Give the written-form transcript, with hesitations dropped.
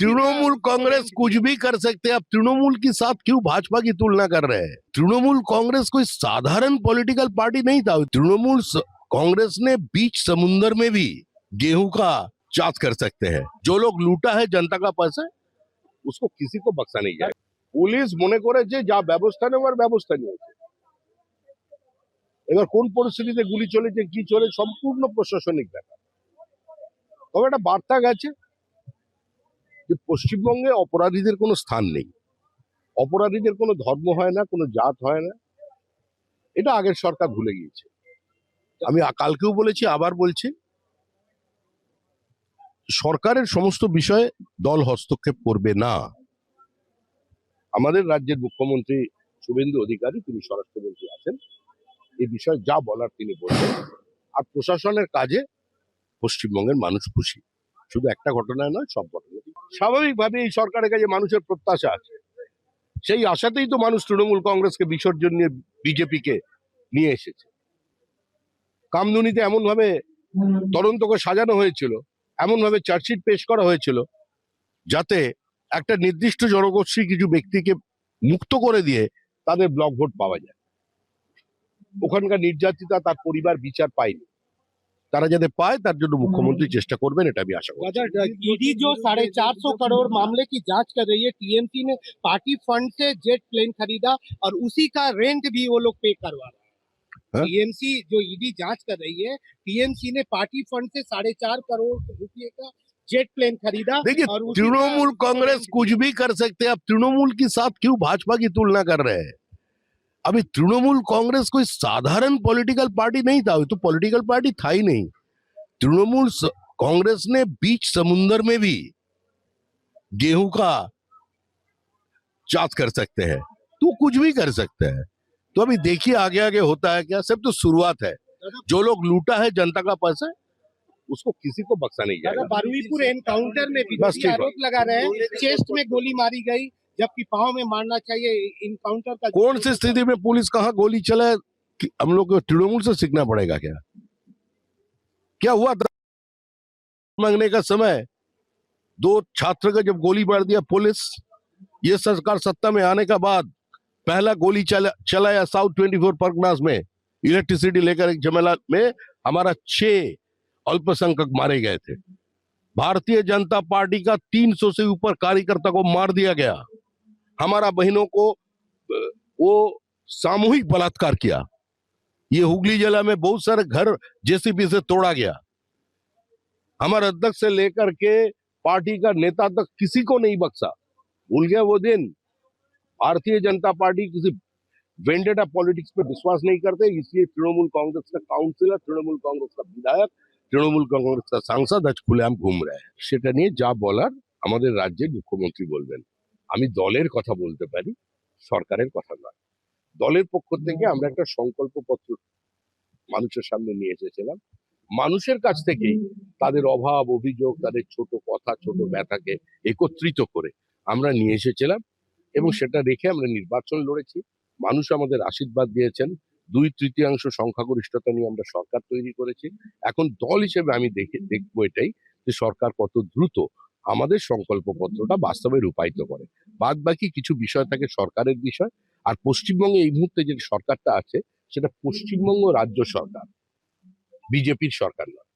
तृणमूल कांग्रेस कुछ भी कर सकते हैं, आप तृणमूल के साथ क्यों भाजपा की तुलना कर रहे हैं? तृणमूल कांग्रेस कोई साधारण पॉलिटिकल पार्टी नहीं था। कांग्रेस ने बीच समुद्र में भी गेहूं का चाष कर सकते हैं। जो लोग लूटा है जनता का पैसा, उसको किसी को बख्शा नहीं जाए। পুলিশ মনে করেছে যা ব্যবস্থা নেওয়ার ব্যবস্থা নিয়েছে। এবার কোন পরিস্থিতিতে গুলি চলেছে কি চলে সম্পূর্ণ প্রশাসনিক ব্যাপার। তবে একটা বার্তা গেছে যে পশ্চিমবঙ্গে অপরাধীদের কোনো স্থান নেই, অপরাধীদের কোনো ধর্ম হয় না, কোনো জাত হয় না। এটা আগের সরকার ভুলে গিয়েছে। আমি কালকেও বলেছি, আবার বলছি, সরকারের সমস্ত বিষয়ে দল হস্তক্ষেপ করবে না। আমাদের রাজ্যের মুখ্যমন্ত্রী শুভেন্দু অধিকারী, তিনি স্বরাষ্ট্রমন্ত্রী আছেন, এই বিষয়ে যা বলার তিনি বলবেন। আর প্রশাসনের কাজে পশ্চিমবঙ্গের মানুষ খুশি, শুধু একটা ঘটনায় নয়, সব ঘটনা। স্বাভাবিকভাবে এই সরকারের কাছে মানুষের প্রত্যাশা আছে, সেই আশাতেই তো মানুষ তৃণমূল কংগ্রেসকে বিসর্জন নিয়ে বিজেপিকে নিয়ে এসেছে। কামদুনিতে এমন ভাবে তদন্তকে সাজানো হয়েছিল, এমন ভাবে চার্জশিট পেশ করা হয়েছিল, যাতে একটা নির্দিষ্ট জনগোষ্ঠী কিছু ব্যক্তিকে মুক্ত করে দিয়ে তাদের ব্লক ভোট পাওয়া যায়। ওখানকার নির্যাতিতা তার পরিবার বিচার পায়নি, তারা যাতে পায় তার জন্য মুখ্যমন্ত্রী চেষ্টা করবেন, এটা আমি আশা করি। ईडी जो 450 करोड़ मामले की जांच कर रही है, टीएमसी ने पार्टी फंड से जेट प्लेन खरीदा और उसी का रेंट भी वो लोग पे करवा रहे हैं। टीएमसी जो ईडी जांच कर रही है, टीएमसी ने पार्टी फंड से 4.5 करोड़ रुपए का जेट प्लेन खरीदा। देखिए, तृणमूल कांग्रेस कुछ भी कर सकते हैं, आप तृणमूल के साथ क्यों भाजपा की तुलना कर रहे हैं? अभी तृणमूल कांग्रेस कोई साधारण पॉलिटिकल पार्टी नहीं था, तो पॉलिटिकल पार्टी था ही नहीं। तृणमूल कांग्रेस ने बीच समुद्र में भी गेहूं का चाष कर सकते हैं, तो कुछ भी कर सकते हैं। तो अभी देखिए आगे आगे होता है क्या, सब तो शुरुआत है। जो लोग लूटा है जनता का पैसा, उसको किसी को बख्शा नहीं जाएगा। बारुईपुर एनकाउंटर में बस ठीक है। आरोप लगा रहे हैं, चेस्ट में गोली मारी गई जबकि पाँव में मारना चाहिए। इनकाउंटर का कौन सी स्थिति में पुलिस कहाँ गोली चलाए, हम लोग को तृणमूल से सीखना पड़ेगा क्या? क्या हुआ मांगने का समय, 2 छात्र का जब गोली मार दिया पुलिस, ये सरकार सत्ता में आने का बाद पहला गोली चलाया साउथ 24 परगनास में, इलेक्ट्रिसिटी लेकर एक झमेला में हमारा 6 अल्पसंख्यक मारे गए थे। भारतीय जनता पार्टी का 300 से ऊपर कार्यकर्ता को मार दिया गया। हमारा बहनों को वो सामूहिक बलात्कार किया। ये हुगली जिला में बहुत सारे घर जेसीबी से तोड़ा गया। हमारे अध्यक्ष से लेकर के पार्टी का नेता तक किसी को नहीं बख्शा। भूल गया वो दिन। भारतीय जनता पार्टी किसी वेंडेटा पॉलिटिक्स पे विश्वास नहीं करते, इसलिए तृणमूल कांग्रेस का काउंसिलर, तृणमूल कांग्रेस का विधायक, तृणमूल कांग्रेस का सांसद आज खुलेआम घूम रहे हैं। সেটা নিয়ে যা বলার আমাদের রাজ্যের মুখ্যমন্ত্রী বলবেন। আমি দলের কথা বলতে পারি, সরকারের কথা নয়। দলের পক্ষ থেকে আমরা একটা সংকল্পপত্র মানুষের সামনে নিয়ে এসেছিলাম। মানুষের কাছ থেকেই তাদের অভাব অভিযোগ, তাদের ছোট কথা, ছোট ব্যথাকে একত্রিত করে আমরা নিয়ে এসেছিলাম এবং সেটা রেখে আমরা নির্বাচন লড়েছি। মানুষ আমাদের আশীর্বাদ দিয়েছেন। 2/3 সংখ্যাগরিষ্ঠতা নিয়ে আমরা সরকার তৈরি করেছি। এখন দল হিসেবে আমি দেখবো এটাই যে সরকার কত দ্রুত আমাদের সংকল্পপত্রটা বাস্তবে রূপায়িত করে। বাদ বাকি কিছু বিষয় থাকে সরকারের বিষয়। আর পশ্চিমবঙ্গে এই মুহূর্তে যে সরকারটা আছে সেটা পশ্চিমবঙ্গ রাজ্য সরকার, বিজেপির সরকার নয়।